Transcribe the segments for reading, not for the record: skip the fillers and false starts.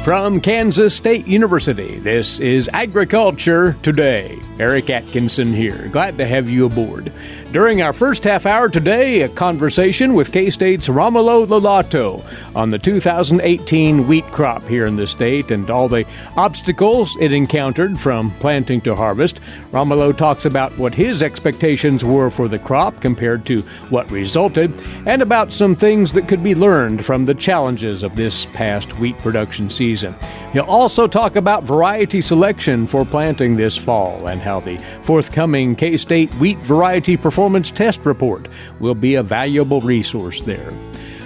From Kansas State University, this is Agriculture Today. Eric Atkinson here. Glad to have you aboard. During our first half hour today, a conversation with K-State's Romulo Lollato on the 2018 wheat crop here in the state and all the obstacles it encountered from planting to harvest. Romulo talks about what his expectations were for the crop compared to what resulted, and about some things that could be learned from the challenges of this past wheat production season. He'll also talk about variety selection for planting this fall and how the forthcoming K-State Wheat Variety Performance Test Report will be a valuable resource there.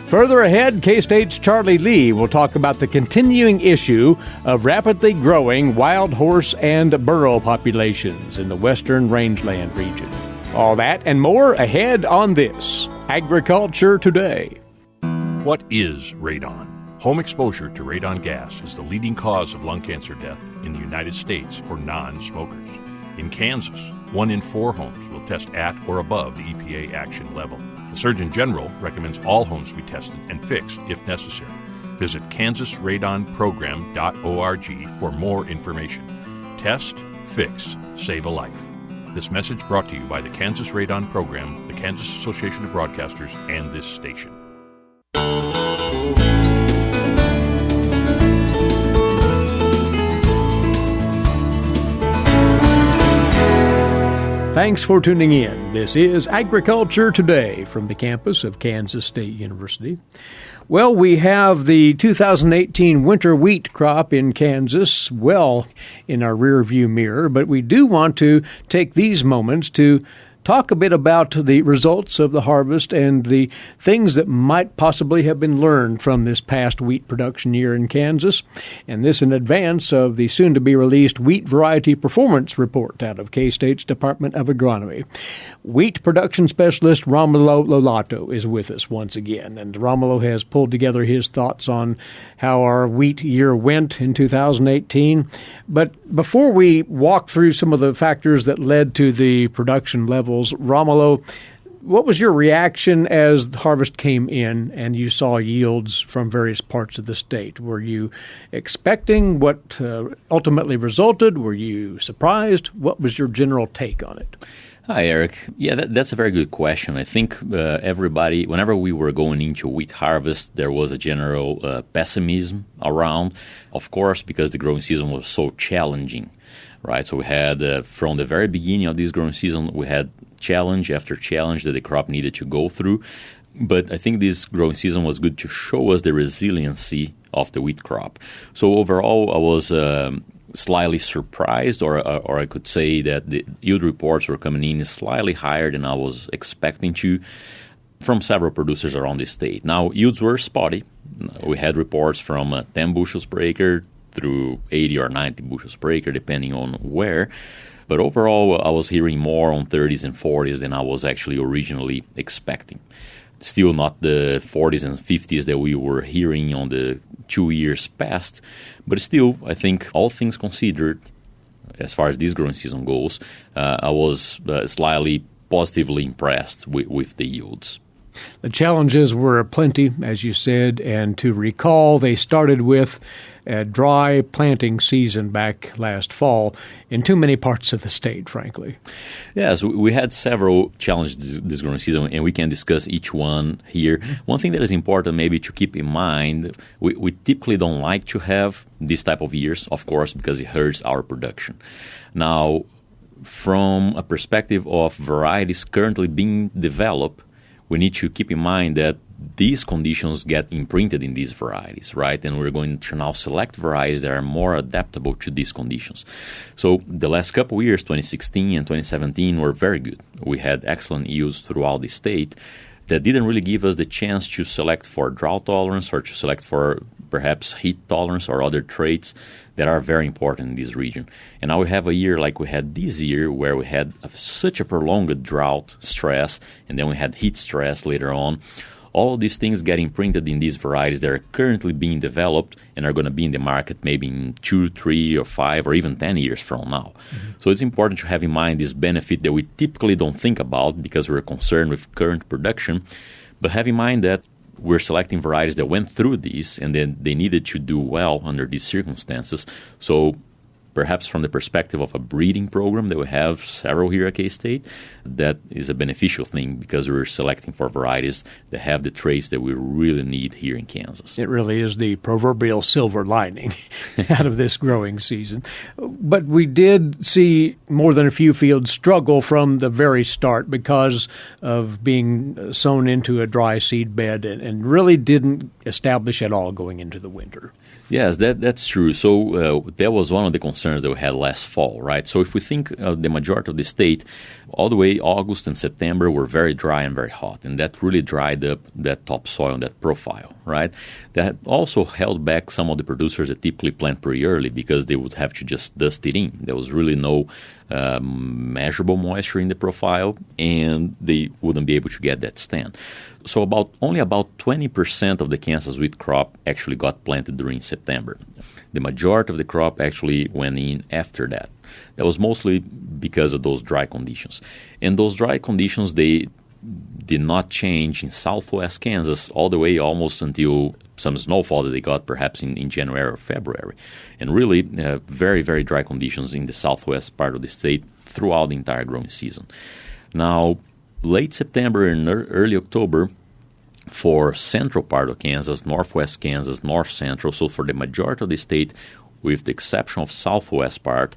Further ahead, K-State's Charlie Lee will talk about the continuing issue of rapidly growing wild horse and burro populations in the western rangeland region. All that and more ahead on this Agriculture Today. What is radon? Home exposure to radon gas is the leading cause of lung cancer death in the United States for non-smokers. In Kansas, 1 in 4 homes will test at or above the EPA action level. The Surgeon General recommends all homes be tested and fixed if necessary. Visit kansasradonprogram.org for more information. Test, fix, save a life. This message brought to you by the Kansas Radon Program, the Kansas Association of Broadcasters, and this station. Thanks for tuning in. This is Agriculture Today from the campus of Kansas State University. Well, we have the 2018 winter wheat crop in Kansas well in our rearview mirror, but we do want to take these moments to talk a bit about the results of the harvest and the things that might possibly have been learned from this past wheat production year in Kansas, and this in advance of the soon-to-be-released Wheat Variety Performance Report out of K-State's Department of Agronomy. Wheat production specialist Romulo Lollato is with us once again, and Romulo has pulled together his thoughts on how our wheat year went in 2018. But before we walk through some of the factors that led to the production levels, Romulo, what was your reaction as the harvest came in and you saw yields from various parts of the state? Were you expecting what ultimately resulted? Were you surprised? What was your general take on it? Hi, Eric. Yeah, that's a very good question. I think everybody, whenever we were going into wheat harvest, there was a general pessimism around, of course, because the growing season was so challenging, right? So we had, from the very beginning of this growing season, we had challenge after challenge that the crop needed to go through. But I think this growing season was good to show us the resiliency of the wheat crop. So overall, I was slightly surprised, or I could say that the yield reports were coming in slightly higher than I was expecting to from several producers around the state. Now, yields were spotty. We had reports from 10 bushels per acre through 80 or 90 bushels per acre, depending on where. But overall, I was hearing more on 30s and 40s than I was actually originally expecting. Still not the 40s and 50s that we were hearing on the 2 years past, but still, I think all things considered, as far as this growing season goes, I was slightly positively impressed with the yields. The challenges were plenty, as you said, and to recall, they started with a dry planting season back last fall in too many parts of the state, frankly. Yes, we had several challenges this growing season, and we can discuss each one here. One thing that is important maybe to keep in mind, we typically don't like to have this type of years, of course, because it hurts our production. Now, from a perspective of varieties currently being developed, we need to keep in mind that these conditions get imprinted in these varieties, right? And we're going to now select varieties that are more adaptable to these conditions. So the last couple of years, 2016 and 2017, were very good. We had excellent yields throughout the state that didn't really give us the chance to select for drought tolerance or to select for perhaps heat tolerance or other traits that are very important in this region. And now we have a year like we had this year where we had such a prolonged drought stress, and then we had heat stress later on. All of these things get imprinted in these varieties that are currently being developed and are going to be in the market maybe in 2, 3, or 5, or even 10 years from now. Mm-hmm. So it's important to have in mind this benefit that we typically don't think about because we're concerned with current production. But have in mind that we're selecting varieties that went through these, and then they needed to do well under these circumstances. So perhaps from the perspective of a breeding program that we have several here at K-State, that is a beneficial thing because we're selecting for varieties that have the traits that we really need here in Kansas. It really is the proverbial silver lining out of this growing season. But we did see more than a few fields struggle from the very start because of being sown into a dry seed bed and really didn't establish at all going into the winter. Yes, that's true. So that was one of the concerns that we had last fall, right? So if we think of the majority of the state, all the way August and September were very dry and very hot, and that really dried up that topsoil and that profile, right? That also held back some of the producers that typically plant pretty early because they would have to just dust it in. There was really no measurable moisture in the profile, and they wouldn't be able to get that stand. So only about 20% of the Kansas wheat crop actually got planted during September. The majority of the crop actually went in after that. That was mostly because of those dry conditions. And those dry conditions, they did not change in southwest Kansas all the way almost until some snowfall that they got perhaps in January or February. And really very, very dry conditions in the southwest part of the state throughout the entire growing season. Now, late September and early October for central part of Kansas, northwest Kansas, north central, so for the majority of the state, with the exception of southwest part,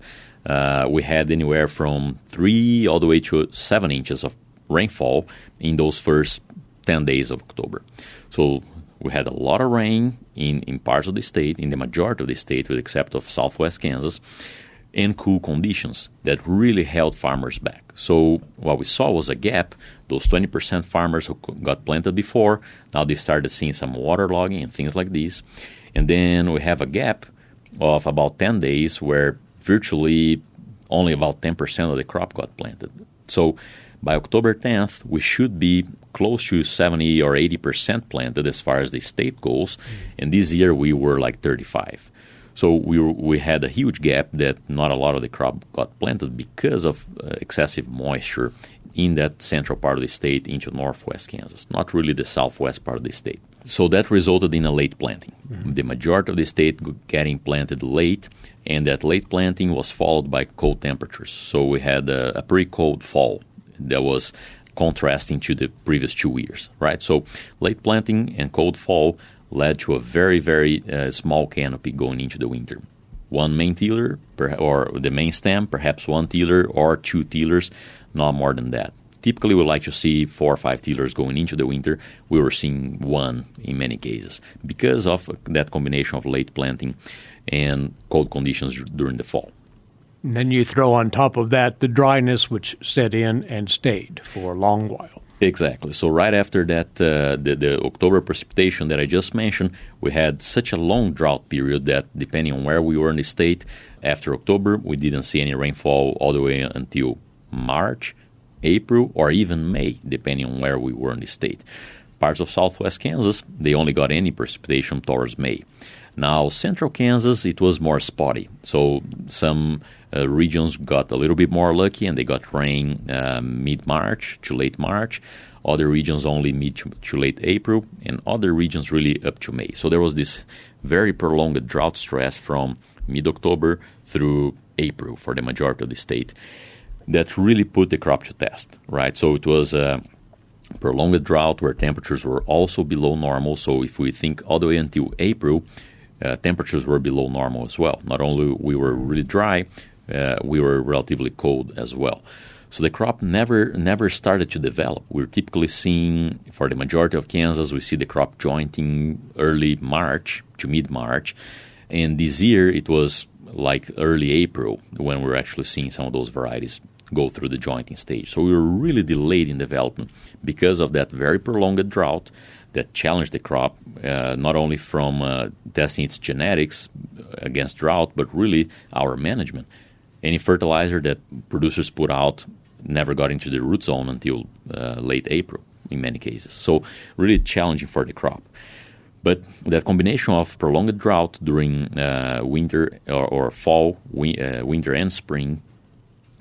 we had anywhere from 3 all the way to 7 inches of rainfall in those first 10 days of October. So we had a lot of rain in parts of the state, in the majority of the state, with the exception of southwest Kansas, and cool conditions that really held farmers back. So what we saw was a gap. Those 20% farmers who got planted before, now they started seeing some waterlogging and things like these. And then we have a gap of about 10 days where virtually only about 10% of the crop got planted. So by October 10th, we should be close to 70 or 80% planted as far as the state goes. And this year we were like 35. So we had a huge gap that not a lot of the crop got planted because of excessive moisture in that central part of the state into northwest Kansas, not really the southwest part of the state. So that resulted in a late planting. Mm-hmm. The majority of the state getting planted late, and that late planting was followed by cold temperatures. So we had a pretty cold fall that was contrasting to the previous 2 years, right? So late planting and cold fall led to a very, very small canopy going into the winter. One main tiller, or the main stem, perhaps 1 tiller or 2 tillers, not more than that. Typically, we like to see 4 or 5 tillers going into the winter. We were seeing 1 in many cases because of that combination of late planting and cold conditions during the fall. And then you throw on top of that the dryness which set in and stayed for a long while. Exactly. So right after that, the October precipitation that I just mentioned, we had such a long drought period that depending on where we were in the state, after October, we didn't see any rainfall all the way until March, April, or even May, depending on where we were in the state. Parts of southwest Kansas, they only got any precipitation towards May. Now, central Kansas, it was more spotty. So some regions got a little bit more lucky and they got rain mid-March to late March. Other regions only mid to late April, and other regions really up to May. So there was this very prolonged drought stress from mid-October through April for the majority of the state that really put the crop to test, right? So it was a prolonged drought where temperatures were also below normal. So if we think all the way until April, temperatures were below normal as well. Not only we were really dry, we were relatively cold as well. So the crop never started to develop. We're typically seeing, for the majority of Kansas, we see the crop jointing early March to mid-March. And this year, it was like early April when we were actually seeing some of those varieties go through the jointing stage. So we were really delayed in development because of that very prolonged drought that challenged the crop, not only from testing its genetics against drought, but really our management. Any fertilizer that producers put out never got into the root zone until late April in many cases. So really challenging for the crop. But that combination of prolonged drought during winter or fall, winter and spring,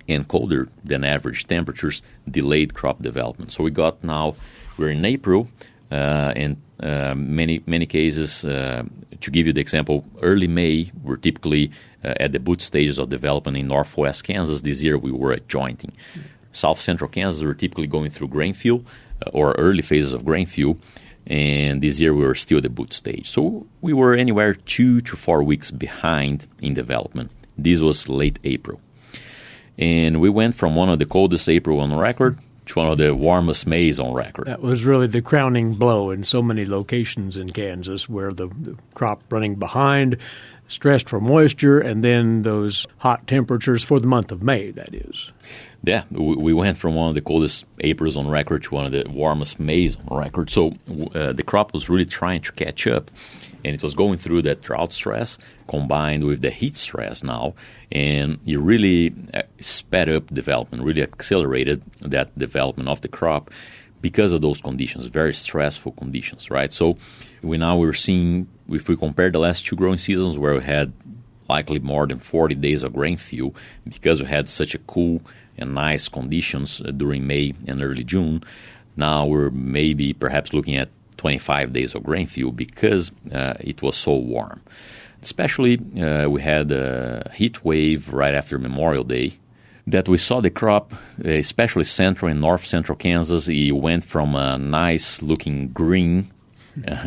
and colder than average temperatures delayed crop development. So we're in April, and many cases, to give you the example, early May, we're typically at the boot stages of development in northwest Kansas. This year we were at jointing. South central Kansas, we're typically going through grain field or early phases of grain field. And this year we were still at the boot stage. So we were anywhere 2 to 4 weeks behind in development. This was late April. And we went from one of the coldest April on record to one of the warmest Mays on record. That was really the crowning blow in so many locations in Kansas where the crop running behind, stressed for moisture, and then those hot temperatures for the month of May, that is. Yeah, we went from one of the coldest Aprils on record to one of the warmest Mays on record. So the crop was really trying to catch up, and it was going through that drought stress combined with the heat stress now, and it really sped up development, really accelerated that development of the crop because of those conditions, very stressful conditions, right? So we're seeing, if we compare the last 2 growing seasons where we had likely more than 40 days of grain field because we had such a cool and nice conditions during May and early June, now we're maybe perhaps looking at 25 days of grain field because it was so warm. Especially we had a heat wave right after Memorial Day that we saw the crop, especially central and north central Kansas. It went from a nice looking green,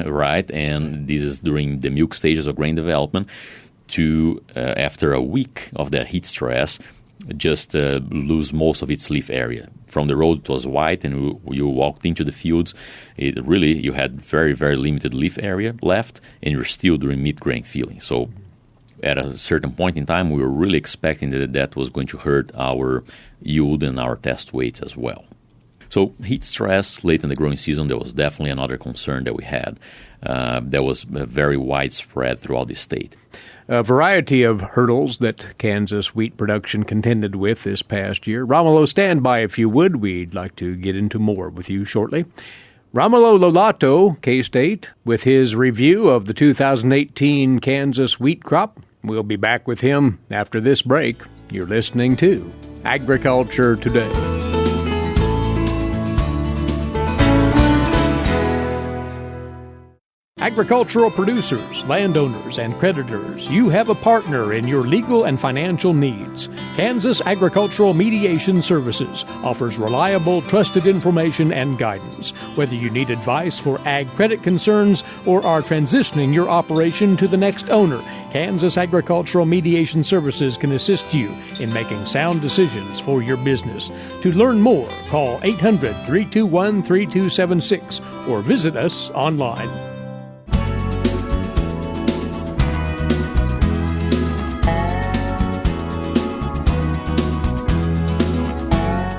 right, and this is during the milk stages of grain development, to after a week of that heat stress, just lose most of its leaf area. From the road, it was white, and you walked into the fields. You had very, very limited leaf area left, and you're still doing mid-grain feeding. So at a certain point in time, we were really expecting that was going to hurt our yield and our test weights as well. So heat stress late in the growing season, that was definitely another concern that we had. That was very widespread throughout the state. A variety of hurdles that Kansas wheat production contended with this past year. Romulo, stand by if you would. We'd like to get into more with you shortly. Romulo Lollato, K-State, with his review of the 2018 Kansas wheat crop. We'll be back with him after this break. You're listening to Agriculture Today. Agricultural producers, landowners, and creditors, you have a partner in your legal and financial needs. Kansas Agricultural Mediation Services offers reliable, trusted information and guidance. Whether you need advice for ag credit concerns or are transitioning your operation to the next owner, Kansas Agricultural Mediation Services can assist you in making sound decisions for your business. To learn more, call 800-321-3276 or visit us online.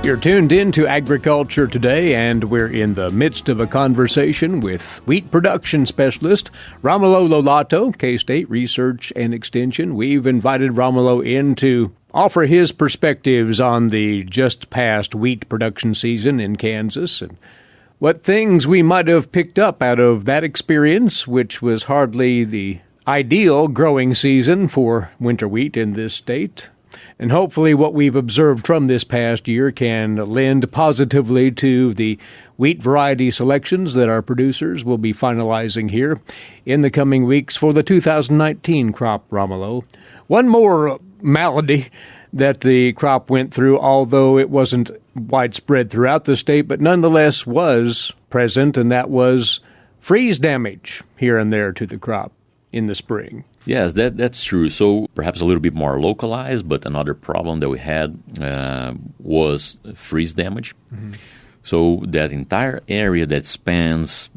You're tuned in to Agriculture Today, and we're in the midst of a conversation with wheat production specialist Romulo Lollato, K-State Research and Extension. We've invited Romulo in to offer his perspectives on the just past wheat production season in Kansas and what things we might have picked up out of that experience, which was hardly the ideal growing season for winter wheat in this state. And hopefully what we've observed from this past year can lend positively to the wheat variety selections that our producers will be finalizing here in the coming weeks for the 2019 crop, Romulo. One more malady that the crop went through, although it wasn't widespread throughout the state, but nonetheless was present, and that was freeze damage here and there to the crop in the spring. Yes, that's true. So perhaps a little bit more localized, but another problem that we had was freeze damage. Mm-hmm. So that entire area that spans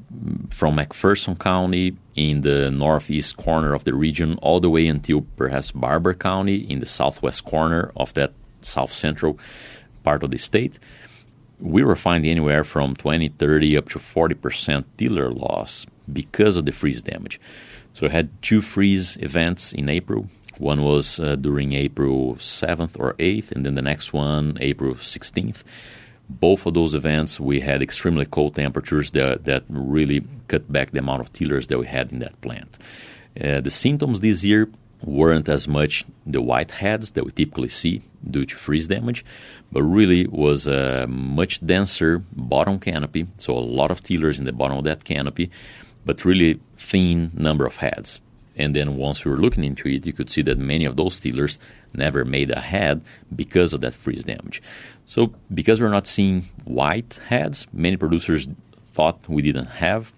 from McPherson County in the northeast corner of the region all the way until perhaps Barber County in the southwest corner of that south central part of the state, we were finding anywhere from 20, 30, up to 40% tiller loss because of the freeze damage. So I had 2 freeze events in April. One was during April 7th or 8th, and then the next one, April 16th. Both of those events, we had extremely cold temperatures that really cut back the amount of tillers that we had in that plant. The symptoms this year weren't as much the white heads that we typically see due to freeze damage, but really was a much denser bottom canopy, so a lot of tillers in the bottom of that canopy, but really thin number of heads. And then once we were looking into it, you could see that many of those tillers never made a head because of that freeze damage. So because we're not seeing white heads, many producers thought we didn't have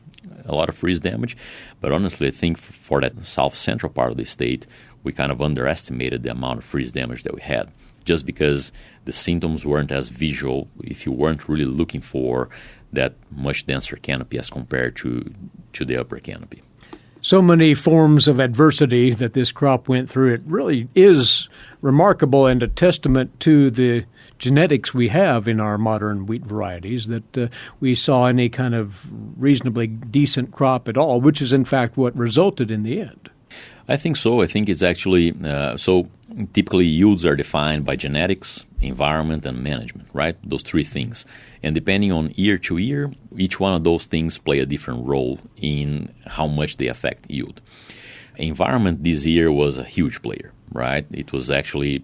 a lot of freeze damage. But honestly, I think for that south-central part of the state, we kind of underestimated the amount of freeze damage that we had, just because the symptoms weren't as visual if you weren't really looking for that much denser canopy as compared to the upper canopy. So many forms of adversity that this crop went through. It really is remarkable and a testament to the genetics we have in our modern wheat varieties that we saw any kind of reasonably decent crop at all, which is in fact what resulted in the end. I think so. I think it's actually so typically yields are defined by genetics, environment, and management, right? Those three things. And depending on year to year, each one of those things play a different role in how much they affect yield. Environment this year was a huge player, right? It was actually,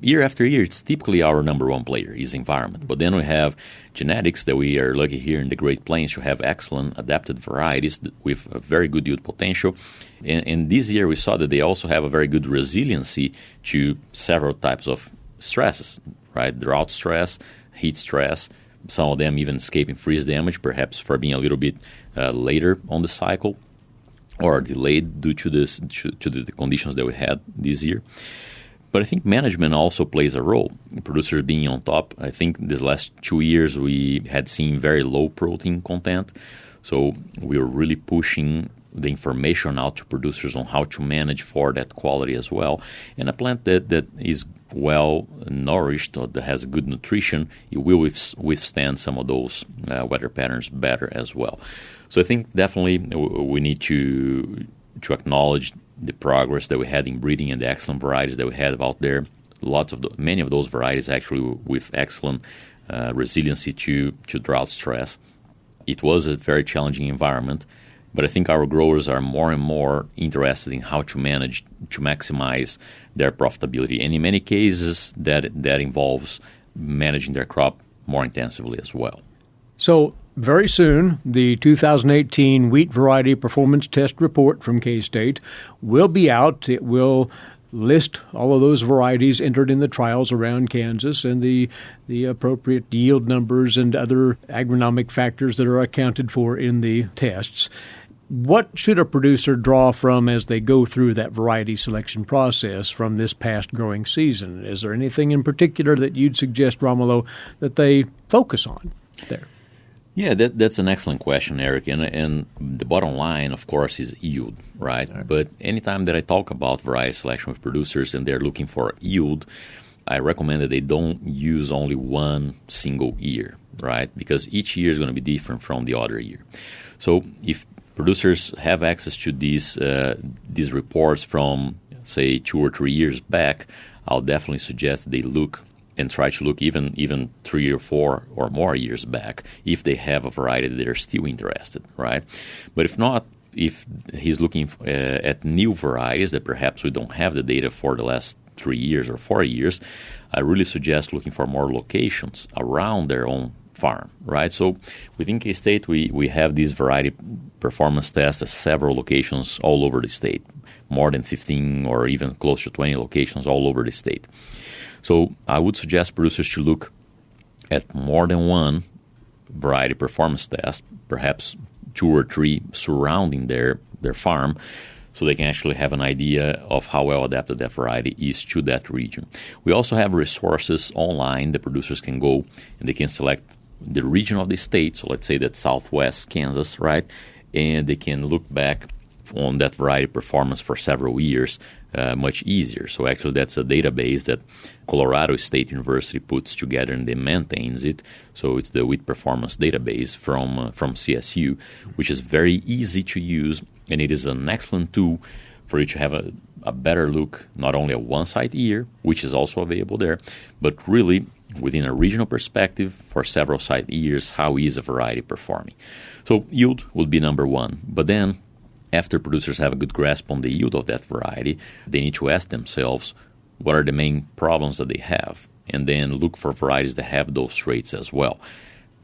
year after year, it's typically our number one player is environment. But then we have genetics that we are lucky here in the Great Plains to have excellent adapted varieties with a very good yield potential. And this year we saw that they also have a very good resiliency to several types of stresses, right? Drought stress, heat stress, some of them even escaping freeze damage, perhaps for being a little bit later on the cycle or delayed due to the conditions that we had this year. But I think management also plays a role. Producers being on top. I think these last 2 years we had seen very low protein content. So we were really pushing the information out to producers on how to manage for that quality as well. And a plant that is well nourished or that has good nutrition, it will withstand some of those weather patterns better as well. So I think definitely we need to acknowledge the progress that we had in breeding and the excellent varieties that we had out there. Many of those varieties actually with excellent resiliency to drought stress. It was a very challenging environment, but I think our growers are more and more interested in how to manage to maximize their profitability. And in many cases, that involves managing their crop more intensively as well. So very soon, the 2018 Wheat Variety Performance Test Report from K-State will be out. It will list all of those varieties entered in the trials around Kansas and the appropriate yield numbers and other agronomic factors that are accounted for in the tests. What should a producer draw from as they go through that variety selection process from this past growing season? Is there anything in particular that you'd suggest, Romulo, that they focus on there? Yeah, that's an excellent question, Eric. And the bottom line, of course, is yield, right? But anytime that I talk about variety selection with producers and they're looking for yield, I recommend that they don't use only one single year, right? Because each year is going to be different from the other year. So if producers have access to these reports from, say, 2 or 3 years back, I'll definitely suggest they look and try to look even 3 or 4 or more years back if they have a variety that they're still interested, right? But if not, if he's looking at new varieties that perhaps we don't have the data for the last 3 years or 4 years, I really suggest looking for more locations around their own farm, right? So within K-State, we have these variety performance tests at several locations all over the state, more than 15 or even close to 20 locations all over the state. So I would suggest producers to look at more than one variety performance test, perhaps 2 or 3 surrounding their farm, so they can actually have an idea of how well adapted that variety is to that region. We also have resources online that producers can go and they can select the region of the state, so let's say that southwest Kansas, right? And they can look back on that variety performance for several years much easier. So actually that's a database that Colorado State University puts together and they maintains it. So it's the wheat performance database from CSU, which is very easy to use, and it is an excellent tool for you to have a better look not only at one site year, which is also available there, but really within a regional perspective for several site years, how is a variety performing. So yield would be number one. But then after producers have a good grasp on the yield of that variety, they need to ask themselves what are the main problems that they have, and then look for varieties that have those traits as well.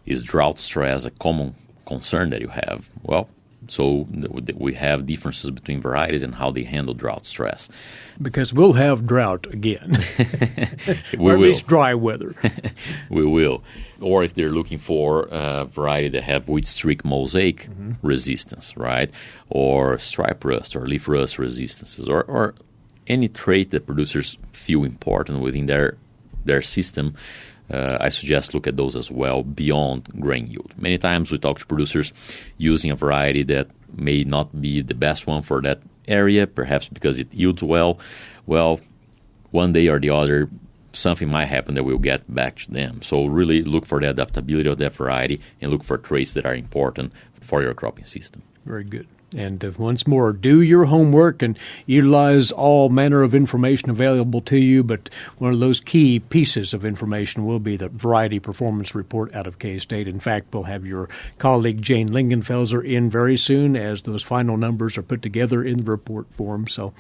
Is drought stress a common concern that you have? Well, So we have differences between varieties and how they handle drought stress. Because we'll have drought again. We or at will. least dry weather. We will. Or if they're looking for a variety that have wheat streak mosaic resistance, right? Or stripe rust or leaf rust resistances, or any trait that producers feel important within their system, I suggest look at those as well beyond grain yield. Many times we talk to producers using a variety that may not be the best one for that area, perhaps because it yields well. Well, one day or the other, something might happen that will get back to them. So really look for the adaptability of that variety and look for traits that are important for your cropping system. Very good. And once more, do your homework and utilize all manner of information available to you. But one of those key pieces of information will be the Variety Performance Report out of K-State. In fact, we'll have your colleague Jane Lingenfelser in very soon as those final numbers are put together in the report form. So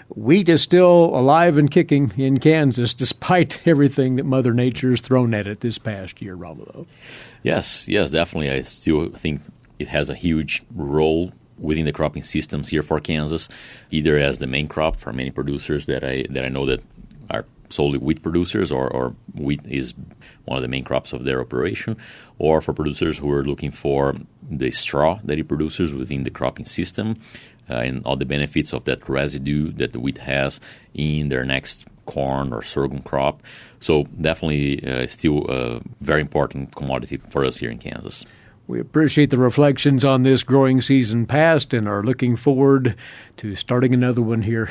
wheat is still alive and kicking in Kansas despite everything that Mother Nature's thrown at it this past year, Romulo. Yes, definitely. I still think it has a huge role within the cropping systems here for Kansas, either as the main crop for many producers that I know that are solely wheat producers, or wheat is one of the main crops of their operation, or for producers who are looking for the straw that it produces within the cropping system and all the benefits of that residue that the wheat has in their next corn or sorghum crop. So definitely still a very important commodity for us here in Kansas. We appreciate the reflections on this growing season past and are looking forward to starting another one here,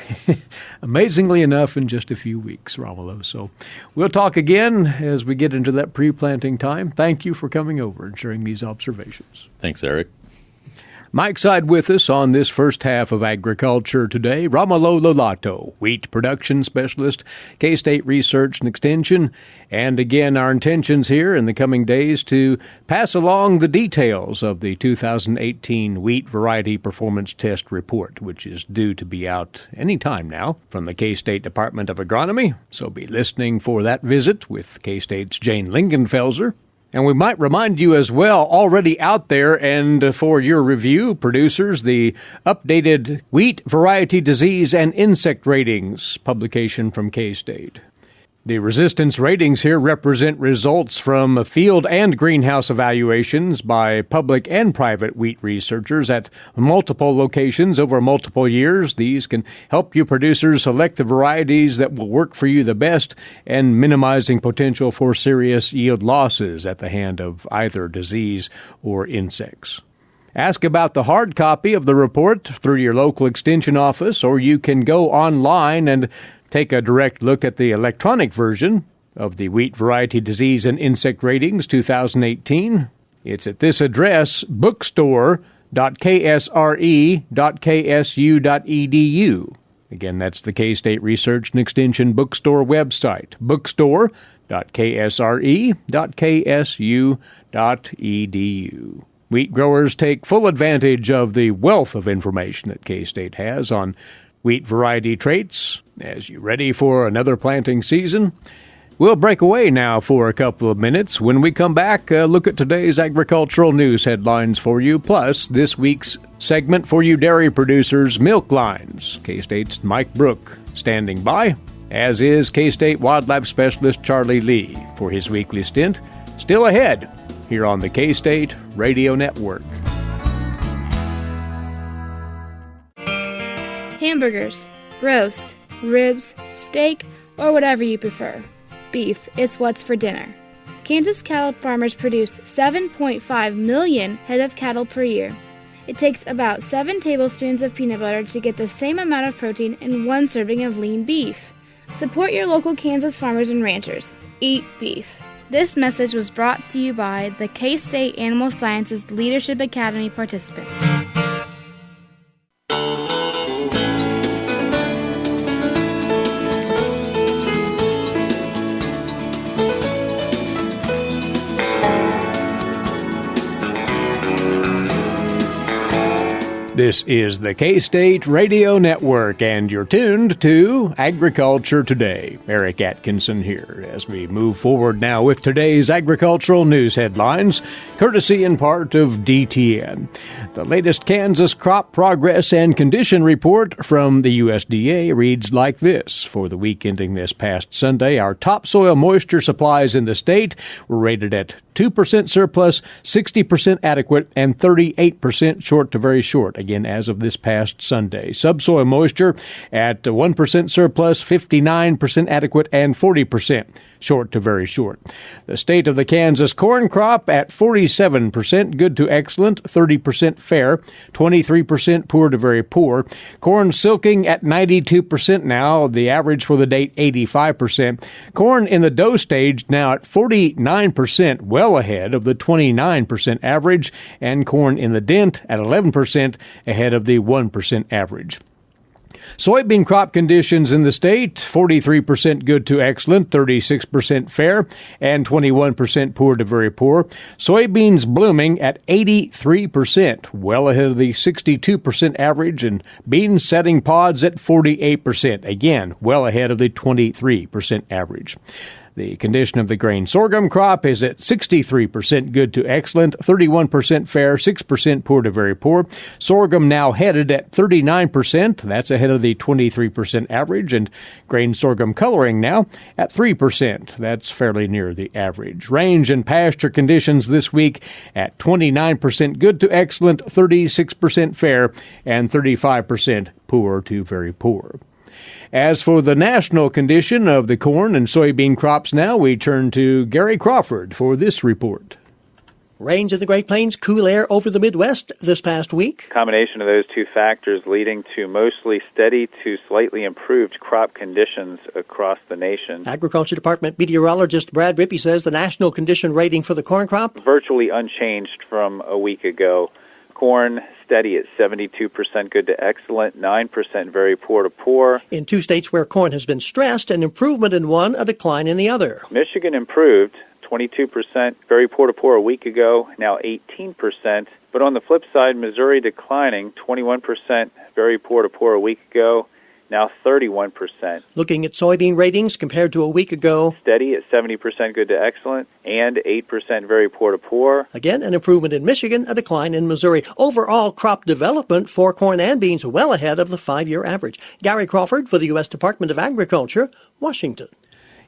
amazingly enough, in just a few weeks, Romulo. So we'll talk again as we get into that pre-planting time. Thank you for coming over and sharing these observations. Thanks, Eric. Mike side with us on this first half of Agriculture Today, Romulo Lollato, wheat production specialist, K-State Research and Extension. And again, our intentions here in the coming days to pass along the details of the 2018 Wheat Variety Performance Test Report, which is due to be out any time now from the K-State Department of Agronomy. So be listening for that visit with K-State's Jane Lingenfelser. And we might remind you as well, already out there and for your review, producers, the updated Wheat Variety Disease and Insect Ratings publication from K-State. The resistance ratings here represent results from field and greenhouse evaluations by public and private wheat researchers at multiple locations over multiple years. These can help you producers select the varieties that will work for you the best and minimizing potential for serious yield losses at the hand of either disease or insects. Ask about the hard copy of the report through your local extension office, or you can go online and take a direct look at the electronic version of the Wheat Variety Disease and Insect Ratings 2018. It's at this address, bookstore.ksre.ksu.edu. Again, that's the K-State Research and Extension Bookstore website, bookstore.ksre.ksu.edu. Wheat growers take full advantage of the wealth of information that K-State has on wheat variety traits as you're ready for another planting season. We'll break away now for a couple of minutes. When we come back, look at today's agricultural news headlines for you, plus this week's segment for you dairy producers, Milk Lines. K-State's Mike Brouk standing by, as is K-State Wildlife Specialist Charlie Lee for his weekly stint. Still ahead here on the K-State Radio Network. Hamburgers, roast, ribs, steak, or whatever you prefer. Beef, it's what's for dinner. Kansas cattle farmers produce 7.5 million head of cattle per year. It takes about 7 tablespoons of peanut butter to get the same amount of protein in 1 serving of lean beef. Support your local Kansas farmers and ranchers. Eat beef. This message was brought to you by the K-State Animal Sciences Leadership Academy participants. This is the K-State Radio Network, and you're tuned to Agriculture Today. Eric Atkinson here as we move forward now with today's agricultural news headlines, courtesy in part of DTN. The latest Kansas crop progress and condition report from the USDA reads like this. For the week ending this past Sunday, our topsoil moisture supplies in the state were rated at 2% surplus, 60% adequate, and 38% short to very short, again, as of this past Sunday. Subsoil moisture at 1% surplus, 59% adequate, and 40% short to very short. The state of the Kansas corn crop at 47% good to excellent, 30% fair, 23% poor to very poor. Corn silking at 92% now, the average for the date 85%. Corn in the dough stage now at 49%, well ahead of the 29% average, and corn in the dent at 11% ahead of the 1% average. Soybean crop conditions in the state, 43% good to excellent, 36% fair, and 21% poor to very poor. Soybeans blooming at 83%, well ahead of the 62% average, and beans setting pods at 48%, again, well ahead of the 23% average. The condition of the grain sorghum crop is at 63% good to excellent, 31% fair, 6% poor to very poor. Sorghum now headed at 39%. That's ahead of the 23% average. And grain sorghum coloring now at 3%. That's fairly near the average. Range and pasture conditions this week at 29% good to excellent, 36% fair, and 35% poor to very poor. As for the national condition of the corn and soybean crops now, we turn to Gary Crawford for this report. Rains in the Great Plains, cool air over the Midwest this past week. Combination of those two factors leading to mostly steady to slightly improved crop conditions across the nation. Agriculture Department meteorologist Brad Rippey says the national condition rating for the corn crop virtually unchanged from a week ago. Corn steady at 72% good to excellent, 9% very poor to poor. In two states where corn has been stressed, an improvement in one, a decline in the other. Michigan improved, 22% very poor to poor a week ago, now 18%. But on the flip side, Missouri declining, 21% very poor to poor a week ago, now 31%. Looking at soybean ratings compared to a week ago. Steady at 70% good to excellent and 8% very poor to poor. Again, an improvement in Michigan, a decline in Missouri. Overall crop development for corn and beans well ahead of the 5-year average. Gary Crawford for the U.S. Department of Agriculture, Washington.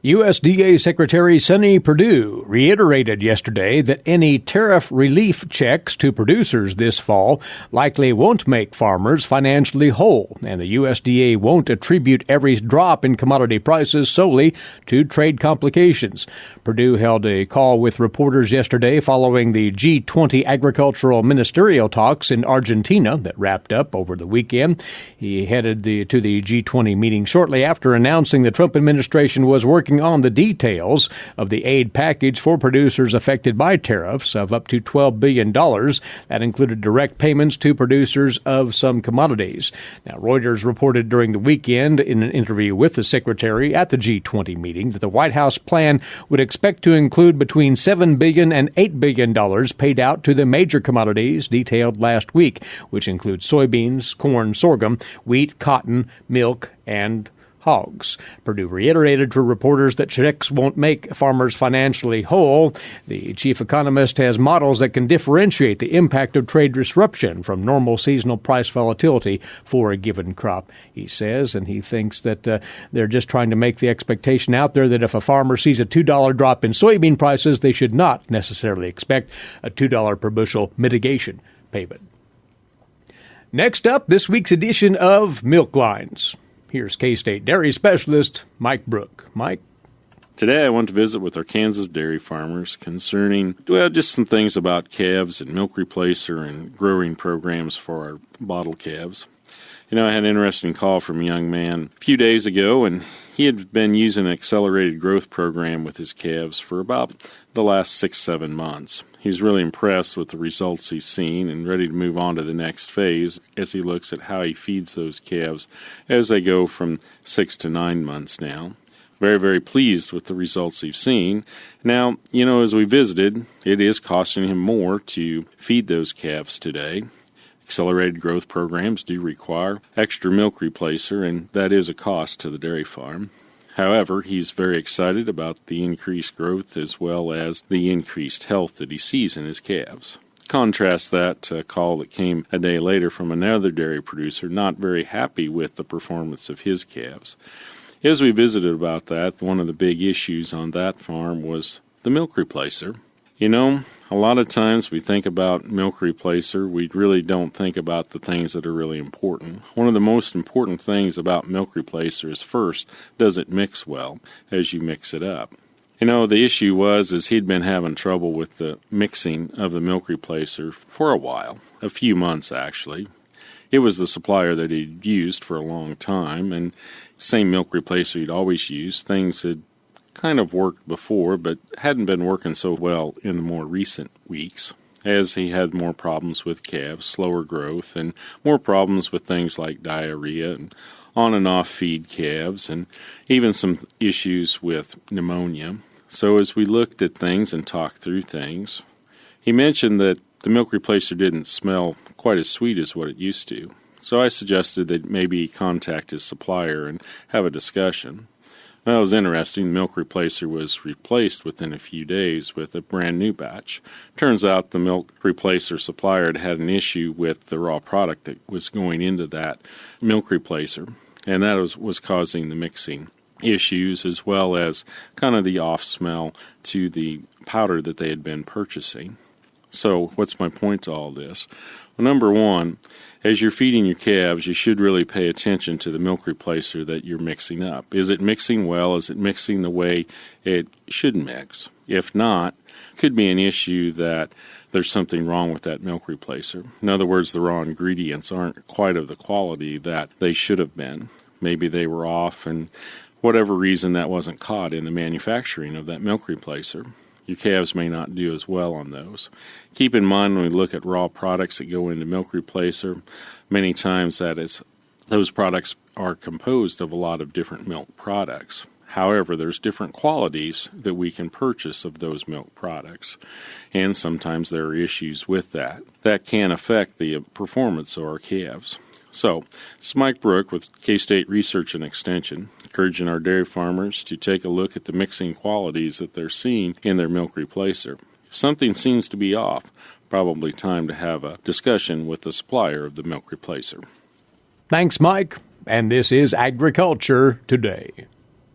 USDA Secretary Sonny Perdue reiterated yesterday that any tariff relief checks to producers this fall likely won't make farmers financially whole, and the USDA won't attribute every drop in commodity prices solely to trade complications. Perdue held a call with reporters yesterday following the G20 agricultural ministerial talks in Argentina that wrapped up over the weekend. He headed to the G20 meeting shortly after announcing the Trump administration was working on the details of the aid package for producers affected by tariffs of up to $12 billion. That included direct payments to producers of some commodities. Now, Reuters reported during the weekend in an interview with the secretary at the G20 meeting that the White House plan would expect to include between $7 billion and $8 billion paid out to the major commodities detailed last week, which include soybeans, corn, sorghum, wheat, cotton, milk, and hogs. Perdue reiterated to reporters that checks won't make farmers financially whole. The chief economist has models that can differentiate the impact of trade disruption from normal seasonal price volatility for a given crop, he says, and he thinks that they're just trying to make the expectation out there that if a farmer sees a $2 drop in soybean prices, they should not necessarily expect a $2 per bushel mitigation payment. Next up, this week's edition of Milk Lines. Here's K-State dairy specialist Mike Brouk. Mike? Today I want to visit with our Kansas dairy farmers concerning, just some things about calves and milk replacer and growing programs for our bottle calves. I had an interesting call from a young man a few days ago, and he had been using an accelerated growth program with his calves for about the last 6-7 months. He was really impressed with the results he's seen and ready to move on to the next phase as he looks at how he feeds those calves as they go from 6 to 9 months now. Very, very pleased with the results he's seen. Now, as we visited, it is costing him more to feed those calves today. Accelerated growth programs do require extra milk replacer, and that is a cost to the dairy farm. However, he's very excited about the increased growth as well as the increased health that he sees in his calves. Contrast that to a call that came a day later from another dairy producer not very happy with the performance of his calves. As we visited about that, one of the big issues on that farm was the milk replacer. You know, a lot of times we think about milk replacer, we really don't think about the things that are really important. One of the most important things about milk replacer is first, does it mix well as you mix it up? You know, the issue is he'd been having trouble with the mixing of the milk replacer for a while, a few months actually. It was the supplier that he'd used for a long time, and same milk replacer he'd always used. Things had kind of worked before, but hadn't been working so well in the more recent weeks, as he had more problems with calves, slower growth, and more problems with things like diarrhea and on and off feed calves, and even some issues with pneumonia. So as we looked at things and talked through things, he mentioned that the milk replacer didn't smell quite as sweet as what it used to. So I suggested that maybe he contact his supplier and have a discussion. Well, it was interesting. The milk replacer was replaced within a few days with a brand new batch. Turns out the milk replacer supplier had an issue with the raw product that was going into that milk replacer, and that was causing the mixing issues as well as kind of the off smell to the powder that they had been purchasing. So what's my point to all this? Well, number one, as you're feeding your calves, you should really pay attention to the milk replacer that you're mixing up. Is it mixing well? Is it mixing the way it should mix? If not, it could be an issue that there's something wrong with that milk replacer. In other words, the raw ingredients aren't quite of the quality that they should have been. Maybe they were off, and whatever reason that wasn't caught in the manufacturing of that milk replacer. Your calves may not do as well on those. Keep in mind when we look at raw products that go into milk replacer, many times those products are composed of a lot of different milk products. However, there's different qualities that we can purchase of those milk products, and sometimes there are issues with that. That can affect the performance of our calves. So, this is Mike Brouk with K-State Research and Extension, encouraging our dairy farmers to take a look at the mixing qualities that they're seeing in their milk replacer. If something seems to be off, probably time to have a discussion with the supplier of the milk replacer. Thanks, Mike. And this is Agriculture Today.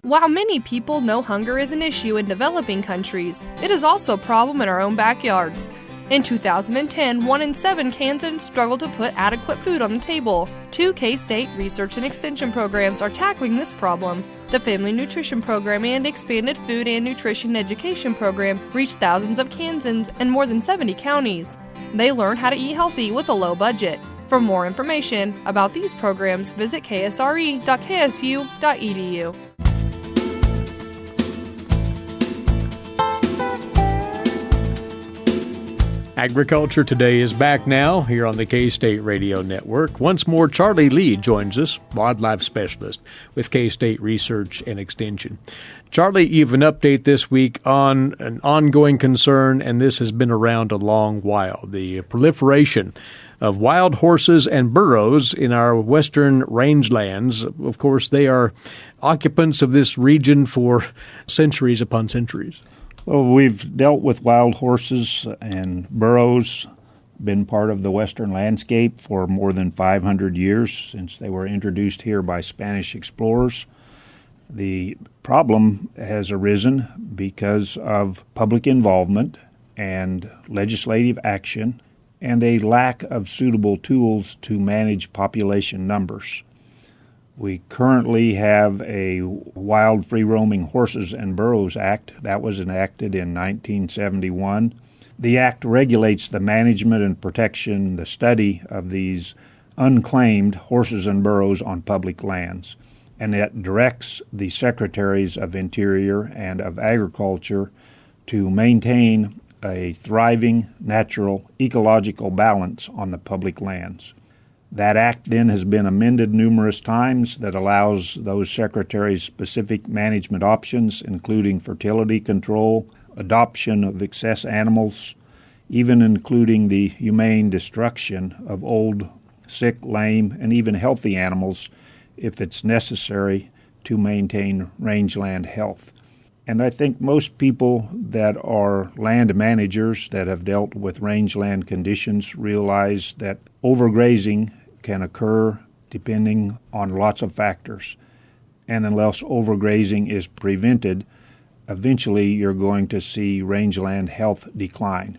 While many people know hunger is an issue in developing countries, it is also a problem in our own backyards. In 2010, 1 in 7 Kansans struggled to put adequate food on the table. 2 K-State Research and Extension programs are tackling this problem. The Family Nutrition Program and Expanded Food and Nutrition Education Program reach thousands of Kansans in more than 70 counties. They learn how to eat healthy with a low budget. For more information about these programs, visit ksre.ksu.edu. Agriculture Today is back now here on the K-State Radio Network. Once more, Charlie Lee joins us, wildlife specialist with K-State Research and Extension. Charlie, you have an update this week on an ongoing concern, and this has been around a long while, the proliferation of wild horses and burros in our western rangelands. Of course, they are occupants of this region for centuries upon centuries. Well, we've dealt with wild horses and burros, been part of the western landscape for more than 500 years since they were introduced here by Spanish explorers. The problem has arisen because of public involvement and legislative action and a lack of suitable tools to manage population numbers. We currently have a Wild Free-Roaming Horses and Burros Act that was enacted in 1971. The act regulates the management and protection, the study of these unclaimed horses and burros on public lands, and it directs the Secretaries of Interior and of Agriculture to maintain a thriving, natural, ecological balance on the public lands. That act then has been amended numerous times that allows those secretaries specific management options, including fertility control, adoption of excess animals, even including the humane destruction of old, sick, lame, and even healthy animals if it's necessary to maintain rangeland health. And I think most people that are land managers that have dealt with rangeland conditions realize that overgrazing can occur depending on lots of factors. And unless overgrazing is prevented, eventually you're going to see rangeland health decline.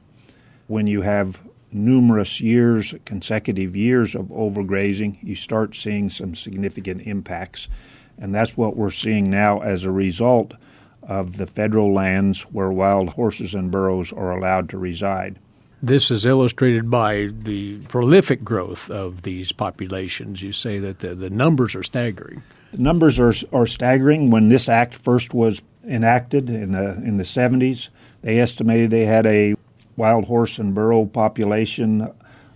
When you have numerous years, consecutive years of overgrazing, you start seeing some significant impacts. And that's what we're seeing now as a result of the federal lands where wild horses and burros are allowed to reside. This is illustrated by the prolific growth of these populations. You say that the numbers are staggering. The numbers are staggering. When this act first was enacted in the 70s, they estimated they had a wild horse and burro population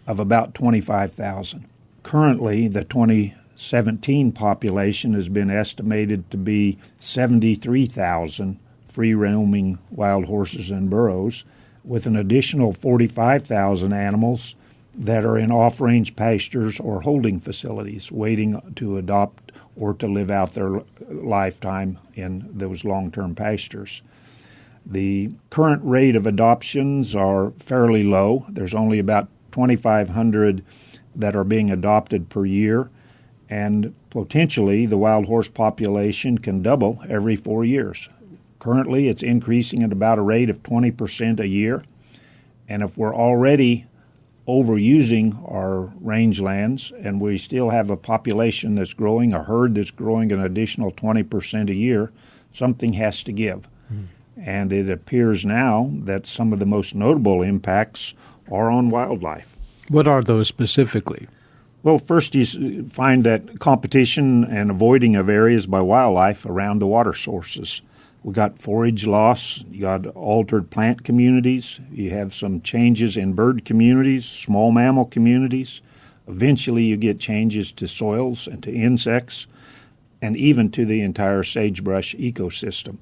of about 25,000. Currently, the 2017 population has been estimated to be 73,000 free-roaming wild horses and burros, with an additional 45,000 animals that are in off-range pastures or holding facilities waiting to adopt or to live out their lifetime in those long-term pastures. The current rate of adoptions are fairly low. There's only about 2,500 that are being adopted per year, and potentially the wild horse population can double every 4 years. Currently, it's increasing at about a rate of 20% a year, and if we're already overusing our rangelands and we still have a population that's growing, a herd that's growing an additional 20% a year, something has to give. And it appears now that some of the most notable impacts are on wildlife. What are those specifically? Well, first you find that competition and avoiding of areas by wildlife around the water sources. We got forage loss, you got altered plant communities, you have some changes in bird communities, small mammal communities. Eventually you get changes to soils and to insects and even to the entire sagebrush ecosystem.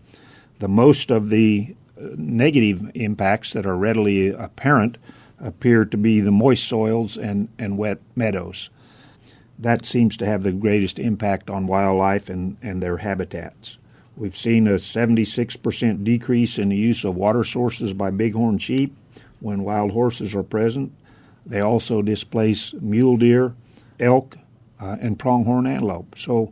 The most of the negative impacts that are readily apparent appear to be the moist soils and wet meadows. That seems to have the greatest impact on wildlife and their habitats. We've seen a 76% decrease in the use of water sources by bighorn sheep when wild horses are present. They also displace mule deer, elk, and pronghorn antelope. So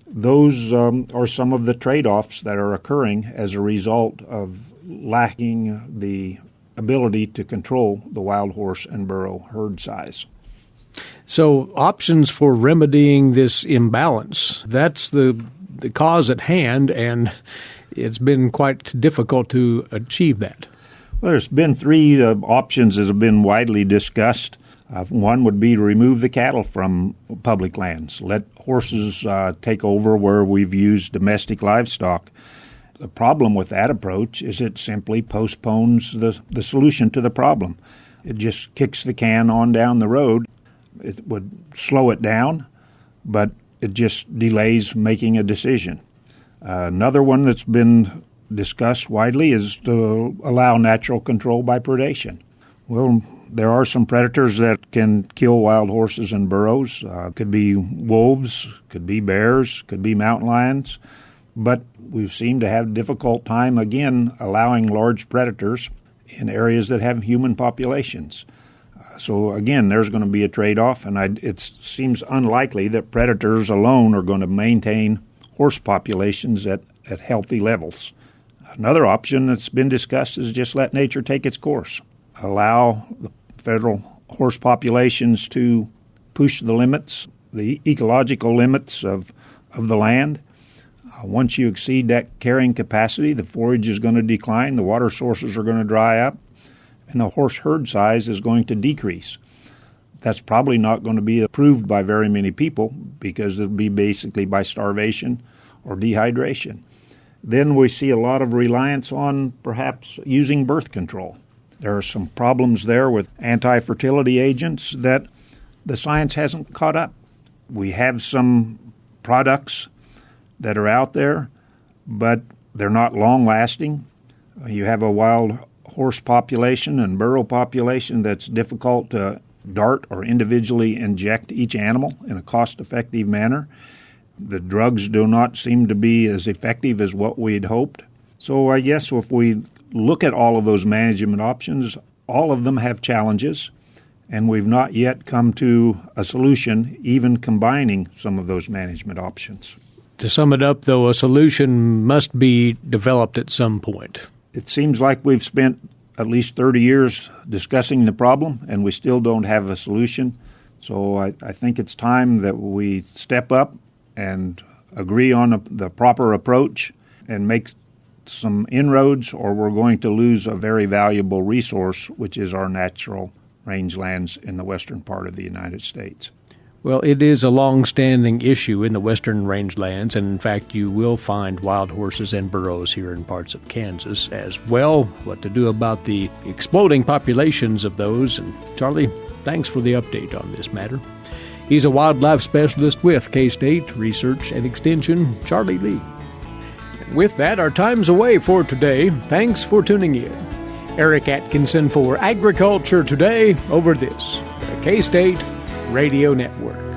those are some of the trade-offs that are occurring as a result of lacking the ability to control the wild horse and burro herd size. So options for remedying this imbalance, that's the cause at hand, and it's been quite difficult to achieve that. Well, there's been three options that have been widely discussed. One would be to remove the cattle from public lands, let horses take over where we've used domestic livestock. The problem with that approach is it simply postpones the solution to the problem. It just kicks the can on down the road. It would slow it down, but it just delays making a decision. Another one that's been discussed widely is to allow natural control by predation. Well, there are some predators that can kill wild horses and burros. Could be wolves, could be bears, could be mountain lions. But we've seemed to have a difficult time, again, allowing large predators in areas that have human populations. So, again, there's going to be a trade-off, and it seems unlikely that predators alone are going to maintain horse populations at healthy levels. Another option that's been discussed is just let nature take its course. Allow the federal horse populations to push the limits, the ecological limits of the land. Once you exceed that carrying capacity, the forage is going to decline, the water sources are going to dry up, and the horse herd size is going to decrease. That's probably not going to be approved by very many people because it'll be basically by starvation or dehydration. Then we see a lot of reliance on perhaps using birth control. There are some problems there with anti-fertility agents that the science hasn't caught up. We have some products that are out there, but they're not long-lasting. You have a wild horse population and burro population that's difficult to dart or individually inject each animal in a cost-effective manner. The drugs do not seem to be as effective as what we had hoped. So I guess if we look at all of those management options, all of them have challenges, and we've not yet come to a solution, even combining some of those management options. To sum it up, though, a solution must be developed at some point. It seems like we've spent at least 30 years discussing the problem, and we still don't have a solution. So I think it's time that we step up and agree on the proper approach and make some inroads, or we're going to lose a very valuable resource, which is our natural rangelands in the western part of the United States. Well, it is a long-standing issue in the western rangelands, and in fact, you will find wild horses and burros here in parts of Kansas as well. What to do about the exploding populations of those? And Charlie, thanks for the update on this matter. He's a wildlife specialist with K-State Research and Extension, Charlie Lee. And with that, our time's away for today. Thanks for tuning in. Eric Atkinson for Agriculture Today over this, the K-State Radio Network.